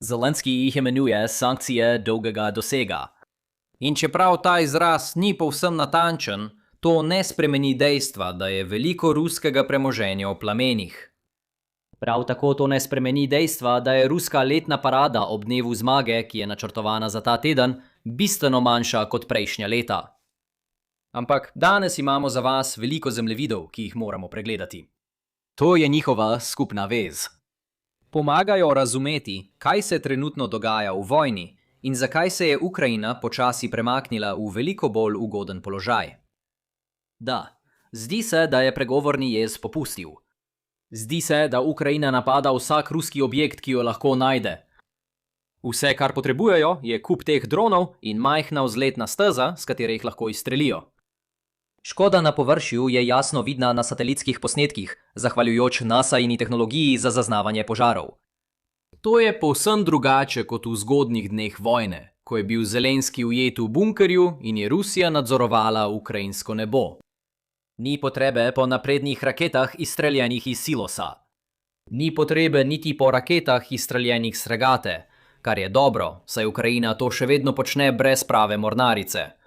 Zelenski jih imenuje sankcije dolgega dosega. In čeprav ta izraz ni povsem natančen, to ne spremeni dejstva, da je veliko ruskega premoženja v plamenih. Prav tako to ne spremeni dejstva, da je ruska letna parada ob dnevu zmage, ki je načrtovana za ta teden, bistveno manjša kot prejšnja leta. Ampak danes imamo za vas veliko zemljevidov, ki jih moramo pregledati. To je njihova skupna vez. Pomagajo razumeti, kaj se trenutno dogaja v vojni in zakaj se je Ukrajina počasi premaknila v veliko bolj ugoden položaj. Da, zdi se, da je pregovorni jez popustil. Zdi se, da Ukrajina napada vsak ruski objekt, ki jo lahko najde. Vse, kar potrebujejo, je kup teh dronov in majhna vzletna steza, s katere jih lahko izstrelijo. Škoda na površju je jasno vidna na satelitskih posnetkih, zahvaljujoč NASA-ini tehnologiji za zaznavanje požarov. To je povsem drugače kot v zgodnjih dneh vojne, ko je bil Zelenski ujet v bunkerju in je Rusija nadzorovala ukrajinsko nebo. Ni potrebe po naprednih raketah izstreljenih iz silosa. Ni potrebe niti po raketah izstreljenih s fregate, kar je dobro, saj Ukrajina to še vedno počne brez prave mornarice.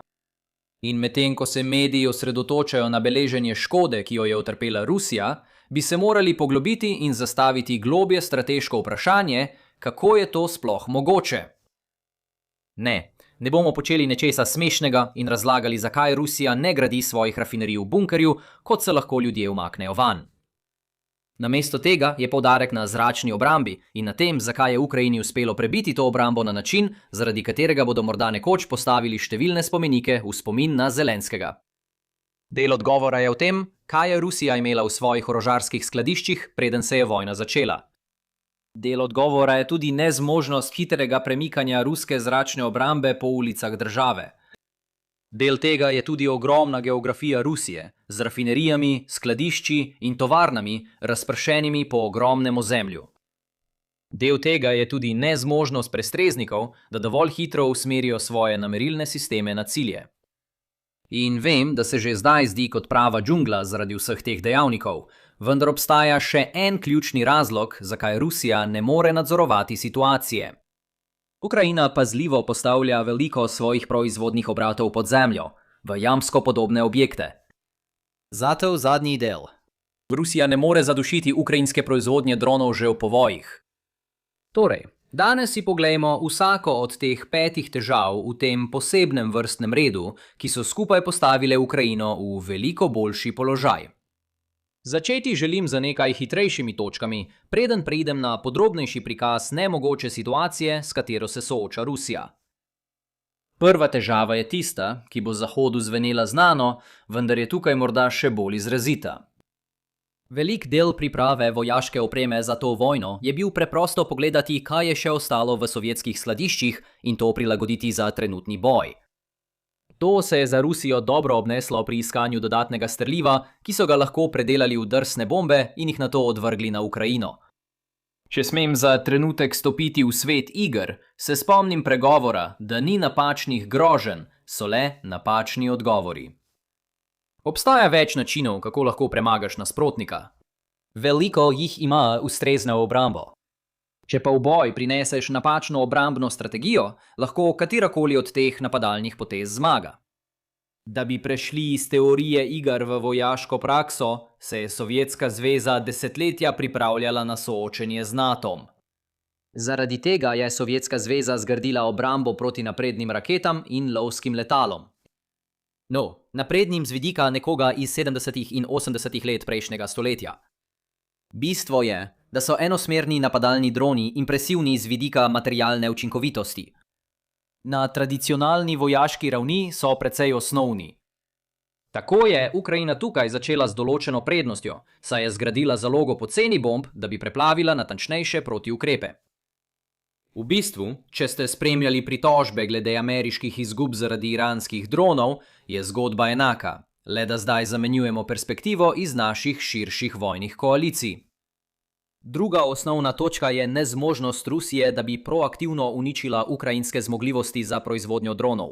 In medtem ko se mediji osredotočajo na beleženje škode, ki jo je utrpela Rusija, bi se morali poglobiti in zastaviti globje strateško vprašanje, kako je to sploh mogoče. Ne bomo počeli nečesa smešnega in razlagali, zakaj Rusija ne gradi svojih rafinerij v bunkerju, kot se lahko ljudje umaknejo van. Namesto tega je poudarek na zračni obrambi in na tem, zakaj je Ukrajini uspelo prebiti to obrambo na način, zaradi katerega bodo morda nekoč postavili številne spomenike v spomin na Zelenskega. Del odgovora je v tem, kaj je Rusija imela v svojih orožarskih skladiščih, preden se je vojna začela. Del odgovora je tudi nezmožnost hitrega premikanja ruske zračne obrambe po ulicah države. Del tega je tudi ogromna geografija Rusije, z rafinerijami, skladišči in tovarnami, razpršenimi po ogromnem ozemlju. Del tega je tudi nezmožnost prestreznikov, da dovolj hitro usmerijo svoje namerilne sisteme na cilje. In vem, da se že zdaj zdi kot prava džungla zaradi vseh teh dejavnikov, vendar obstaja še en ključni razlog, zakaj Rusija ne more nadzorovati situacije. Ukrajina pazljivo postavlja veliko svojih proizvodnih obratov pod zemljo, v jamsko podobne objekte. Zato zadnji del. Rusija ne more zadušiti ukrajinske proizvodnje dronov že v povojih. Torej, danes si poglejmo vsako od teh 5 težav v tem posebnem vrstnem redu, ki so skupaj postavile Ukrajino v veliko boljši položaj. Začeti želim z nekaj hitrejšimi točkami, preden preidem na podrobnejši prikaz nemogoče situacije, s katero se sooča Rusija. Prva težava je tista, ki bo Zahodu zvenela znano, vendar je tukaj morda še bolj izrazita. Velik del priprave vojaške opreme za to vojno je bil preprosto pogledati, kaj je še ostalo v sovjetskih skladiščih in to prilagoditi za trenutni boj. To se je za Rusijo dobro obneslo pri iskanju dodatnega streliva, ki so ga lahko predelali v drsne bombe in jih nato odvrgli na Ukrajino. Če smem za trenutek stopiti v svet iger, se spomnim pregovora, da ni napačnih groženj, so le napačni odgovori. Obstaja več načinov, kako lahko premagaš nasprotnika. Veliko jih ima ustrezno obrambo. Če pa v boj prineseš napačno obrambno strategijo, lahko katerakoli od teh napadalnih potez zmaga. Da bi prešli iz teorije iger v vojaško prakso, se je Sovjetska zveza desetletja pripravljala na soočenje z NATO-om. Zaradi tega je Sovjetska zveza zgradila obrambo proti naprednim raketam in lovskim letalom. Naprednim z vidika nekoga iz 70. in 80. let prejšnjega stoletja. Bistvo je, da so enosmerni napadalni droni impresivni z vidika materialne učinkovitosti. Na tradicionalni vojaški ravni so precej osnovni. Tako je Ukrajina tukaj začela z določeno prednostjo, saj je zgradila zalogo poceni bomb, da bi preplavila natančnejše protiukrepe. V bistvu, če ste spremljali pritožbe glede ameriških izgub zaradi iranskih dronov, je zgodba enaka, le da zdaj zamenjujemo perspektivo iz naših širših vojnih koalicij. Druga osnovna točka je nezmožnost Rusije, da bi proaktivno uničila ukrajinske zmogljivosti za proizvodnjo dronov.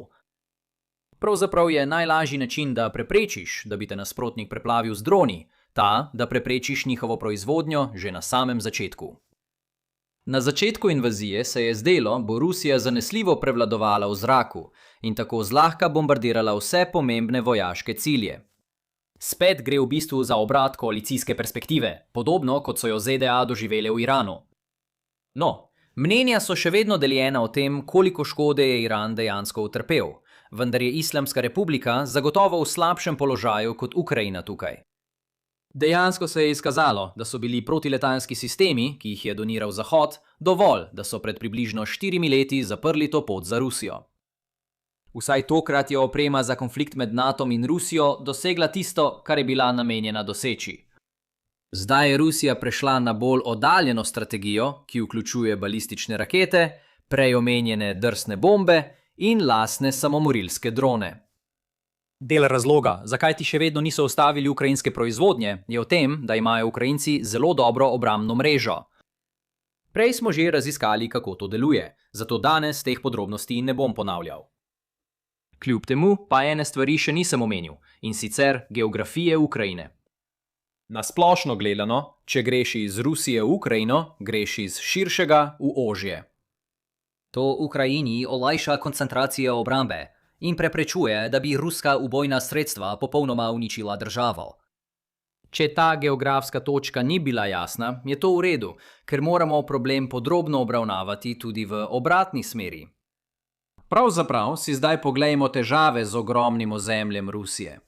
Pravzaprav je najlažji način, da preprečiš, da bi te nasprotnik preplavil z droni, ta, da preprečiš njihovo proizvodnjo že na samem začetku. Na začetku invazije se je zdelo, bo Rusija zanesljivo prevladovala v zraku in tako zlahka bombardirala vse pomembne vojaške cilje. Spet gre v bistvu za obrat koalicijske perspektive, podobno kot so jo ZDA doživele v Iranu. No, mnenja so še vedno deljena o tem, koliko škode je Iran dejansko utrpel, vendar je Islamska republika zagotovo v slabšem položaju kot Ukrajina tukaj. Dejansko se je izkazalo, da so bili protiletalski sistemi, ki jih je doniral Zahod, dovolj, da so pred približno 4 leti zaprli to pot za Rusijo. Vsaj tokrat je oprema za konflikt med NATO in Rusijo dosegla tisto, kar je bila namenjena doseči. Zdaj je Rusija prešla na bolj oddaljeno strategijo, ki vključuje balistične rakete, prej omenjene drsne bombe in lastne samomorilske drone. Del razloga, zakaj ti še vedno niso ustavili ukrajinske proizvodnje, je v tem, da imajo Ukrajinci zelo dobro obrambno mrežo. Prej smo že raziskali, kako to deluje, zato danes teh podrobnosti ne bom ponavljal. Kljub temu pa ene stvari še nisem omenil, in sicer geografije Ukrajine. Na splošno gledano, če greš iz Rusije v Ukrajino, greš iz širšega v ožje. To Ukrajini olajša koncentracijo obrambe in preprečuje, da bi ruska ubojna sredstva popolnoma uničila državo. Če ta geografska točka ni bila jasna, je to v redu, ker moramo problem podrobno obravnavati tudi v obratni smeri. Pravzaprav si zdaj poglejmo težave z ogromnim ozemljem Rusije.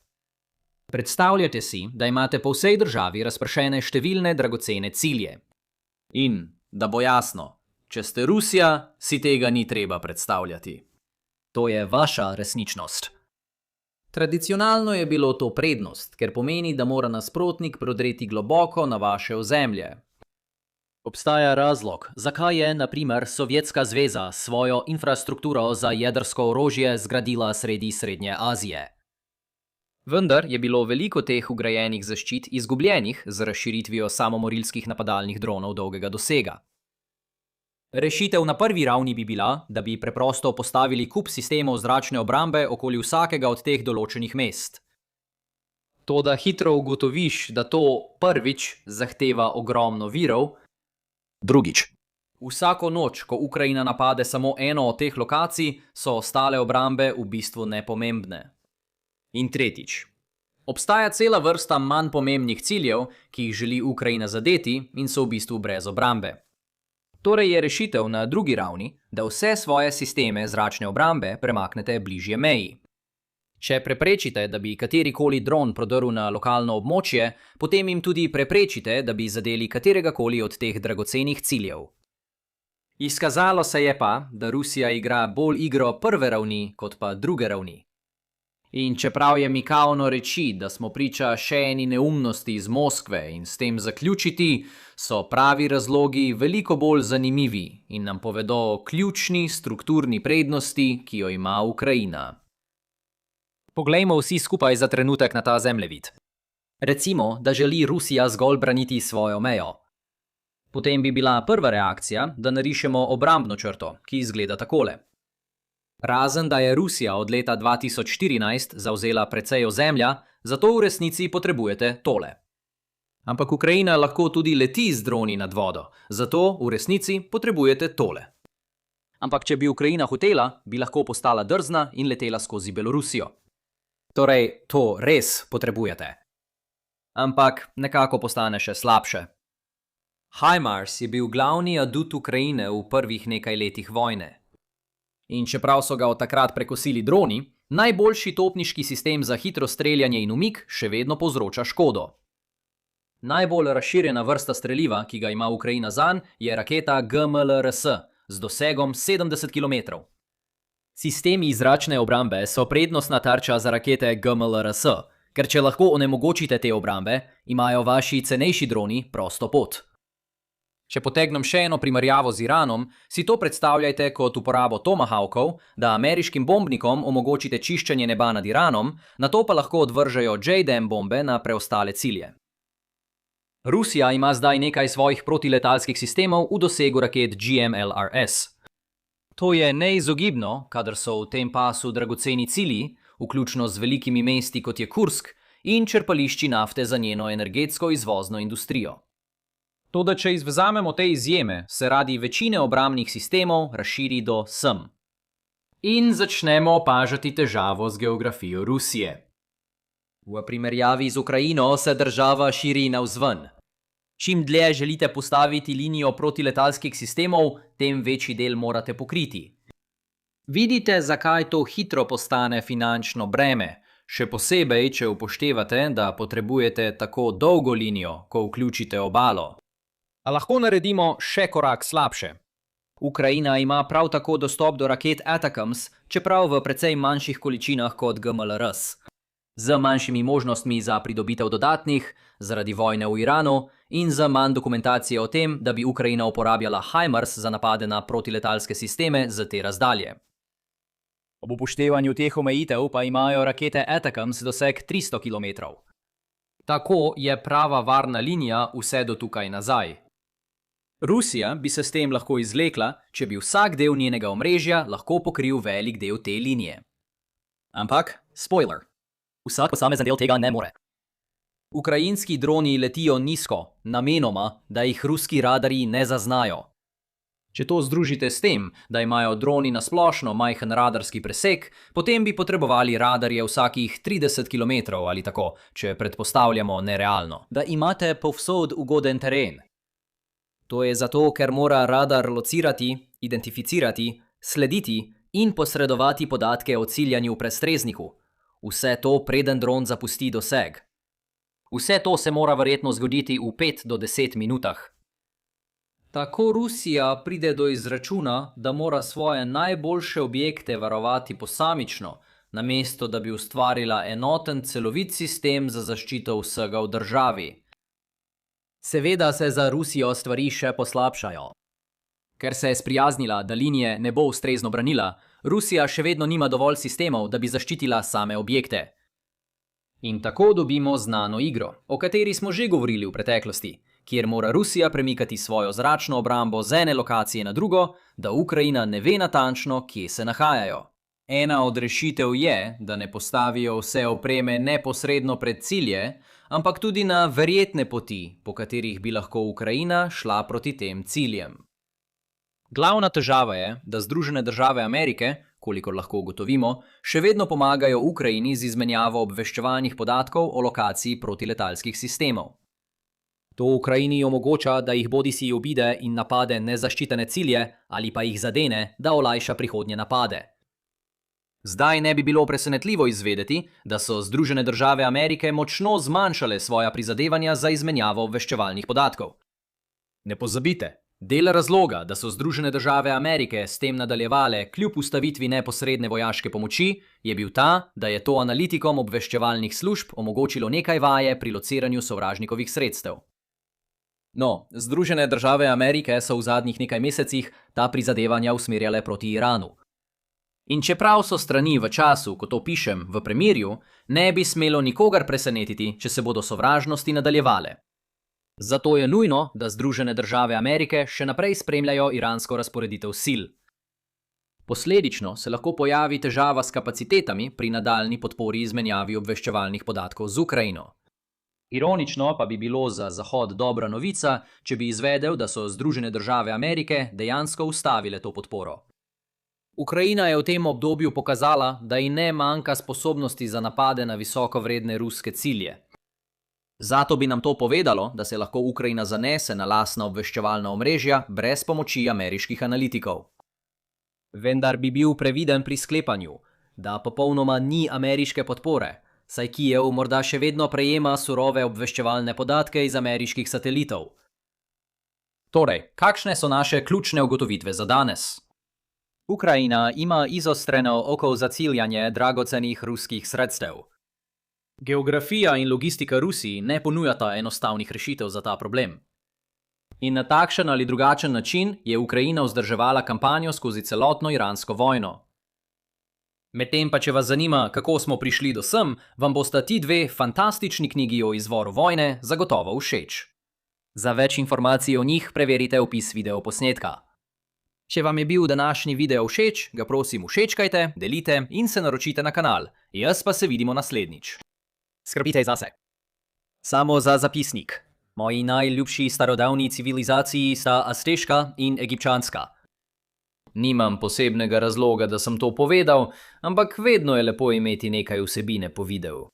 Predstavljate si, da imate po vsej državi razpršene številne dragocene cilje. In, da bo jasno, če ste Rusija, si tega ni treba predstavljati. To je vaša resničnost. Tradicionalno je bilo to prednost, ker pomeni, da mora nasprotnik prodreti globoko na vaše ozemlje. Obstaja razlog, zakaj je, na primer, Sovjetska zveza svojo infrastrukturo za jedrsko orožje zgradila sredi Srednje Azije. Vendar je bilo veliko teh vgrajenih zaščit izgubljenih z razširitvijo samomorilskih napadalnih dronov dolgega dosega. Rešitev na prvi ravni bi bila, da bi preprosto postavili kup sistemov zračne obrambe okoli vsakega od teh določenih mest. Toda hitro ugotoviš, da to prvič zahteva ogromno virov, drugič. Vsako noč, ko Ukrajina napade samo eno od teh lokacij, so ostale obrambe v bistvu nepomembne. In tretjič. Obstaja cela vrsta manj pomembnih ciljev, ki jih želi Ukrajina zadeti in so v bistvu brez obrambe. Torej je rešitev na drugi ravni, da vse svoje sisteme zračne obrambe premaknete bližje meji. Če preprečite, da bi katerikoli dron prodrl na lokalno območje, potem jim tudi preprečite, da bi zadeli kateregakoli od teh dragocenih ciljev. Izkazalo se je pa, da Rusija igra bolj igro prve ravni kot pa druge ravni. In čeprav je mikavno reči, da smo priča še eni neumnosti iz Moskve in s tem zaključiti, so pravi razlogi veliko bolj zanimivi in nam povedo o ključni strukturni prednosti, ki jo ima Ukrajina. Poglejmo vsi skupaj za trenutek na ta zemljevid. Recimo, da želi Rusija zgolj braniti svojo mejo. Potem bi bila prva reakcija, da narišemo obrambno črto, ki izgleda takole. Razen da je Rusija od leta 2014 zavzela precej ozemlja, zato v resnici potrebujete tole. Ampak Ukrajina lahko tudi leti z droni nad vodo, zato v resnici potrebujete tole. Ampak če bi Ukrajina hotela, bi lahko postala drzna in letela skozi Belorusijo. Torej, to res potrebujete. Ampak nekako postane še slabše. HIMARS je bil glavni adut Ukrajine v prvih nekaj letih vojne. In čeprav so ga od takrat prekosili droni, najboljši topniški sistem za hitro streljanje in umik še vedno povzroča škodo. Najbolj razširjena vrsta streliva, ki ga ima Ukrajina zanj, je raketa GMLRS z dosegom 70 km. Sistemi zračne obrambe so prednostna tarča za rakete GMLRS, ker če lahko onemogočite te obrambe, imajo vaši cenejši droni prosto pot. Če potegnem še eno primerjavo z Iranom, si to predstavljajte kot uporabo Tomahawkov, da ameriškim bombnikom omogočite čiščenje neba nad Iranom, nato pa lahko odvržejo JDAM bombe na preostale cilje. Rusija ima zdaj nekaj svojih protiletalskih sistemov v dosegu raket GMLRS. To je neizogibno, kadar so v tem pasu dragoceni cilji, vključno z velikimi mesti kot je Kursk in črpališči nafte za njeno energetsko izvozno industrijo. Toda če izvzamemo te izjeme, se radi večine obrambnih sistemov razširi do sem. In začnemo opažati težavo z geografijo Rusije. V primerjavi z Ukrajino se država širi navzven. Čim dlje želite postaviti linijo protiletalskih sistemov, tem večji del morate pokriti. Vidite, zakaj to hitro postane finančno breme, še posebej, če upoštevate, da potrebujete tako dolgo linijo, ko vključite obalo. A lahko naredimo še korak slabše. Ukrajina ima prav tako dostop do raket ATACMS, čeprav v precej manjših količinah kot GMLRS. Z manjšimi možnostmi za pridobitev dodatnih, zaradi vojne v Iranu in z manj dokumentacije o tem, da bi Ukrajina uporabljala HIMARS za napade na protiletalske sisteme z te razdalje. Ob upoštevanju teh omejitev pa imajo rakete ATACMS doseg 300 km. Tako je prava varna linija vse do tukaj nazaj. Rusija bi se s tem lahko izvlekla, če bi vsak del njenega omrežja lahko pokril velik del te linije. Ampak, spoiler, vsak posamezen del tega ne more. Ukrajinski droni letijo nizko, namenoma, da jih ruski radarji ne zaznajo. Če to združite s tem, da imajo droni na splošno majhen radarski presek, potem bi potrebovali radarje vsakih 30 km ali tako, če predpostavljamo nerealno, da imate povsod ugoden teren. To je zato, ker mora radar locirati, identificirati, slediti in posredovati podatke o ciljanju v prestrezniku. Vse to preden dron zapusti doseg. Vse to se mora verjetno zgoditi v 5 do 10 minutah. Tako Rusija pride do izračuna, da mora svoje najboljše objekte varovati posamično, namesto da bi ustvarila enoten celovit sistem za zaščito vsega v državi. Seveda se za Rusijo stvari še poslabšajo. Ker se je sprijaznila, da linije ne bo ustrezno branila, Rusija še vedno nima dovolj sistemov, da bi zaščitila same objekte. In tako dobimo znano igro, o kateri smo že govorili v preteklosti, kjer mora Rusija premikati svojo zračno obrambo z ene lokacije na drugo, da Ukrajina ne ve natančno, kje se nahajajo. Ena od rešitev je, da ne postavijo vse opreme neposredno pred cilje, ampak tudi na verjetne poti, po katerih bi lahko Ukrajina šla proti tem ciljem. Glavna težava je, da Združene države Amerike, kolikor lahko ugotovimo, še vedno pomagajo Ukrajini z izmenjavo obveščevalnih podatkov o lokaciji protiletalskih sistemov. To Ukrajini omogoča, da jih bodisi obide in napade nezaščitene cilje ali pa jih zadene, da olajša prihodnje napade. Zdaj ne bi bilo presenetljivo izvedeti, da so Združene države Amerike močno zmanjšale svoja prizadevanja za izmenjavo obveščevalnih podatkov. Ne pozabite, del razloga, da so Združene države Amerike s tem nadaljevale kljub ustavitvi neposredne vojaške pomoči, je bil ta, da je to analitikom obveščevalnih služb omogočilo nekaj vaje pri lociranju sovražnikovih sredstev. No, Združene države Amerike so v zadnjih nekaj mesecih ta prizadevanja usmerjale proti Iranu. In čeprav so strani v času, ko to pišem, v premirju, ne bi smelo nikogar presenetiti, če se bodo sovražnosti nadaljevale. Zato je nujno, da Združene države Amerike še naprej spremljajo iransko razporeditev sil. Posledično se lahko pojavi težava s kapacitetami pri nadaljnji podpori izmenjavi obveščevalnih podatkov z Ukrajino. Ironično pa bi bilo za Zahod dobra novica, če bi izvedel, da so Združene države Amerike dejansko ustavile to podporo. Ukrajina je v tem obdobju pokazala, da ji ne manjka sposobnosti za napade na visokovredne ruske cilje. Zato bi nam to povedalo, da se lahko Ukrajina zanese na lastna obveščevalna omrežja brez pomoči ameriških analitikov. Vendar bi bil previden pri sklepanju, da popolnoma ni ameriške podpore, saj Kijev morda še vedno prejema surove obveščevalne podatke iz ameriških satelitov. Torej, kakšne so naše ključne ugotovitve za danes? Ukrajina ima izostreno oko za ciljanje dragocenih ruskih sredstev. Geografija in logistika Rusiji ne ponujata enostavnih rešitev za ta problem. In na takšen ali drugačen način je Ukrajina vzdrževala kampanjo skozi celotno iransko vojno. Medtem pa, če vas zanima, kako smo prišli do sem, vam bosta ti dve fantastični knjigi o izvoru vojne zagotovo všeč. Za več informacij o njih preverite opis videoposnetka. Če vam je bil današnji video všeč, ga prosim všečkajte, delite in se naročite na kanal. Jaz pa se vidimo naslednjič. Skrbite zase. Samo za zapisnik. Moji najljubši starodavni civilizaciji sta azteška in egipčanska. Nimam posebnega razloga, da sem to povedal, ampak vedno je lepo imeti nekaj vsebine po videu.